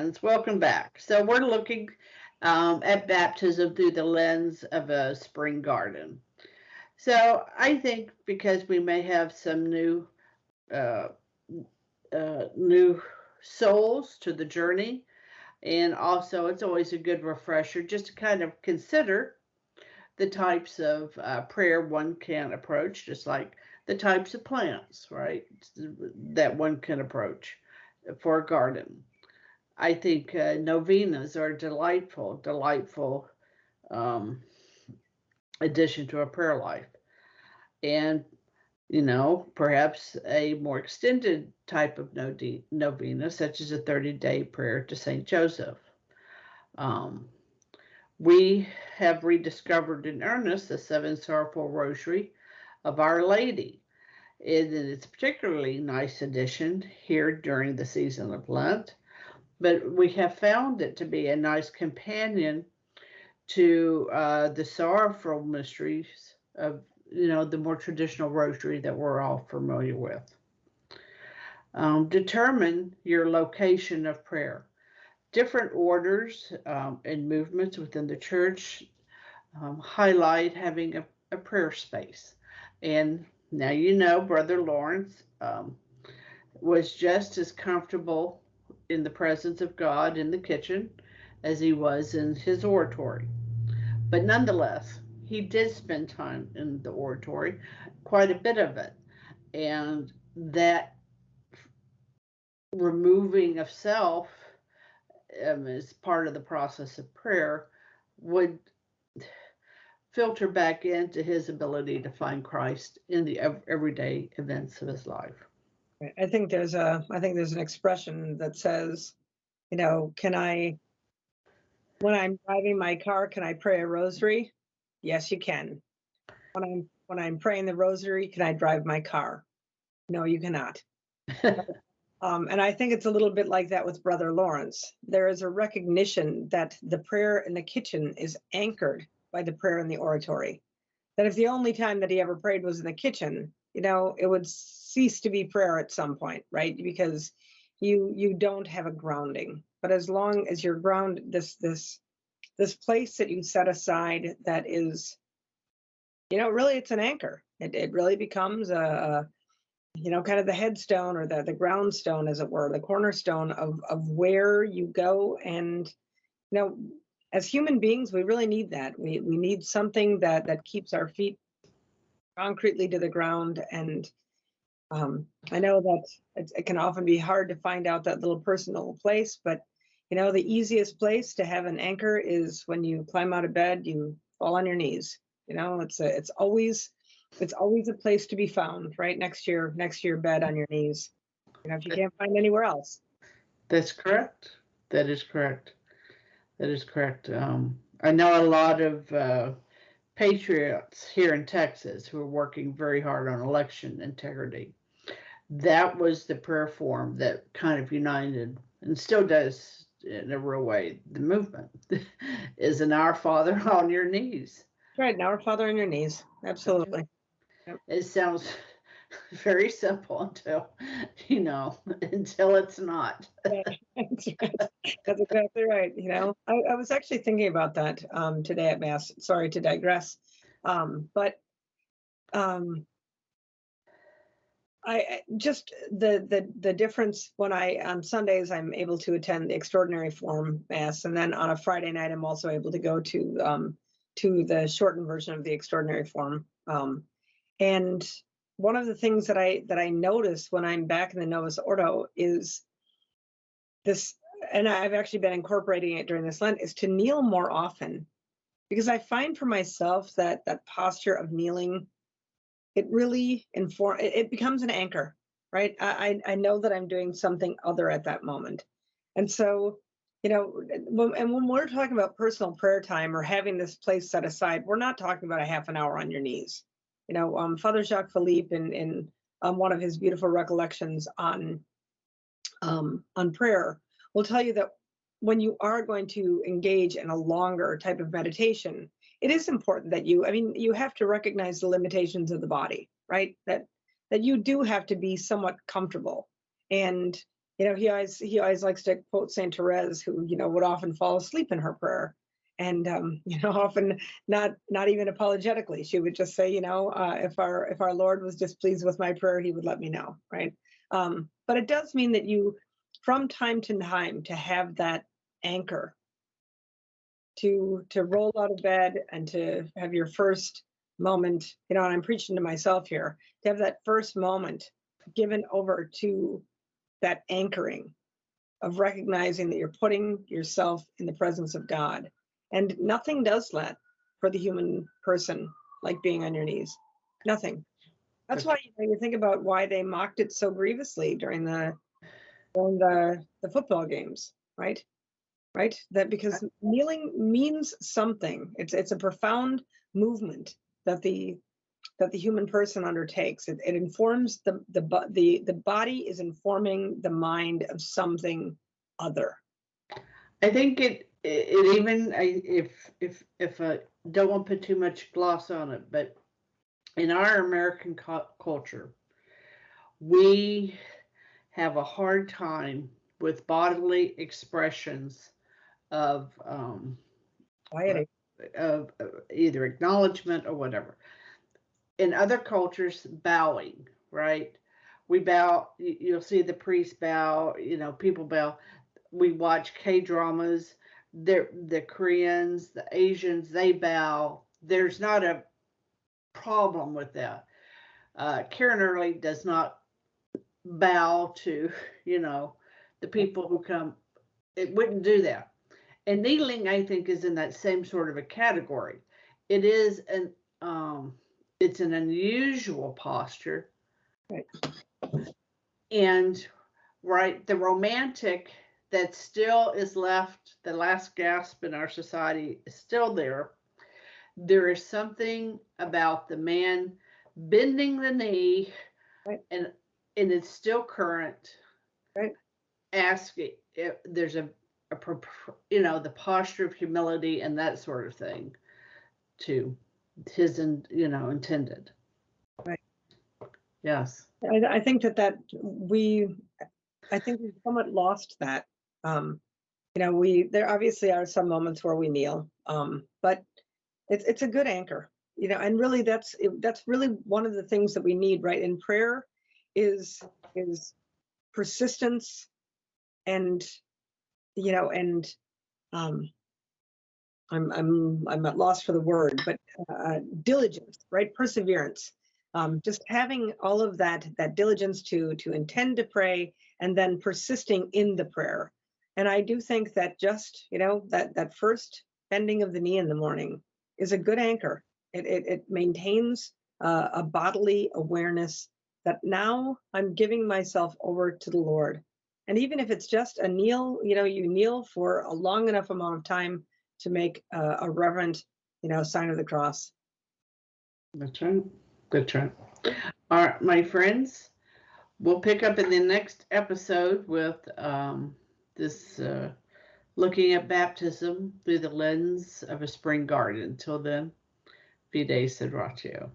friends. Welcome back. So we're looking at baptism through the lens of a spring garden. So I think because we may have some uh, new souls to the journey, and also it's always a good refresher just to kind of consider the types of prayer one can approach, just like the types of plants, right, that one can approach for a garden. I think novenas are delightful um, addition to a prayer life. And, perhaps a more extended type of novena, such as a 30-day prayer to St. Joseph. Um, we have rediscovered in earnest the Seven Sorrowful Rosary of Our Lady. And it's a particularly nice addition here during the season of Lent, but we have found it to be a nice companion to the sorrowful mysteries of, the more traditional rosary that we're all familiar with. Determine your location of prayer. Different orders and movements within the church highlight having a prayer space. And now Brother Lawrence was just as comfortable in the presence of God in the kitchen as he was in his oratory. But nonetheless, he did spend time in the oratory, quite a bit of it. And that removing of self as part of the process of prayer would filter back into his ability to find Christ in the everyday events of his life. I think there's an expression that says, when I'm driving my car, can I pray a rosary? Yes, you can. When I'm praying the rosary, can I drive my car? No, you cannot. And I think it's a little bit like that with Brother Lawrence. There is a recognition that the prayer in the kitchen is anchored by the prayer in the oratory. That if the only time that he ever prayed was in the kitchen, it would cease to be prayer at some point, right? Because you don't have a grounding. But as long as you're grounded, this place that you set aside that is, really it's an anchor. It really becomes a kind of the headstone or the groundstone, as it were, the cornerstone of where you go. And, as human beings, we really need that. We need something that keeps our feet concretely to the ground. And I know that it can often be hard to find out that little personal place, but the easiest place to have an anchor is when you climb out of bed, you fall on your knees. It's always a place to be found, right next to your bed on your knees. If you can't find anywhere else. That's correct. That is correct. I know a lot of patriots here in Texas who are working very hard on election integrity. That was the prayer form that kind of united, and still does in a real way, the movement, is an Our Father on your knees. Right, an Our Father on your knees. Absolutely. Yep. It sounds very simple until it's not. That's exactly right. I was actually thinking about that today at Mass. Sorry to digress, but I just the difference when on Sundays I'm able to attend the Extraordinary Form Mass, and then on a Friday night I'm also able to go to the shortened version of the Extraordinary Form. And one of the things that I notice when I'm back in the Novus Ordo is this, and I've actually been incorporating it during this Lent, is to kneel more often, because I find for myself that posture of kneeling, it really it becomes an anchor, right? I know that I'm doing something other at that moment. And so, when we're talking about personal prayer time or having this place set aside, we're not talking about a half an hour on your knees. Father Jacques Philippe in one of his beautiful recollections on prayer will tell you that when you are going to engage in a longer type of meditation, it is important that you have to recognize the limitations of the body, right? That you do have to be somewhat comfortable. And, he always likes to quote Saint Therese, who would often fall asleep in her prayer, and often not even apologetically, she would just say, if our Lord was displeased with my prayer, he would let me know, right? But it does mean that you, from time to time, to have that anchor, to roll out of bed and to have your first moment, and I'm preaching to myself here, to have that first moment given over to that anchoring of recognizing that you're putting yourself in the presence of God. And nothing does that for the human person like being on your knees. Nothing. That's why you think about why they mocked it so grievously during the football games, right? Right? That because kneeling means something. It's a profound movement that the human person undertakes. It informs the body is informing the mind of something other. I think it even, if I don't want to put too much gloss on it, but in our American culture, we have a hard time with bodily expressions of of either acknowledgement or whatever. In other cultures, bowing, right? We bow. You'll see the priest bow. People bow. We watch K-dramas. The Koreans, the Asians, they bow. There's not a problem with that. Karen Early does not bow to, the people who come. It wouldn't do that. And kneeling, I think, is in that same sort of a category. It is it's an unusual posture. Right. And right, the romantic that still is left, the last gasp in our society is still there. There is something about the man bending the knee, right, and it's still current. Right. Asking if there's the posture of humility and that sort of thing to his intended. Right. Yes. I think that we've somewhat lost that. There obviously are some moments where we kneel, but it's a good anchor, and really that's really one of the things that we need, right, in prayer is persistence and I'm at loss for the word, but diligence, right? Perseverance. Just having all of that diligence to intend to pray and then persisting in the prayer. And I do think that just that first bending of the knee in the morning is a good anchor. It maintains a bodily awareness that now I'm giving myself over to the Lord. And even if it's just a kneel, you kneel for a long enough amount of time to make a reverent, sign of the cross. That's right. That's right. All right, my friends, we'll pick up in the next episode with this looking at baptism through the lens of a spring garden. Until then, Fide Sed Ratio.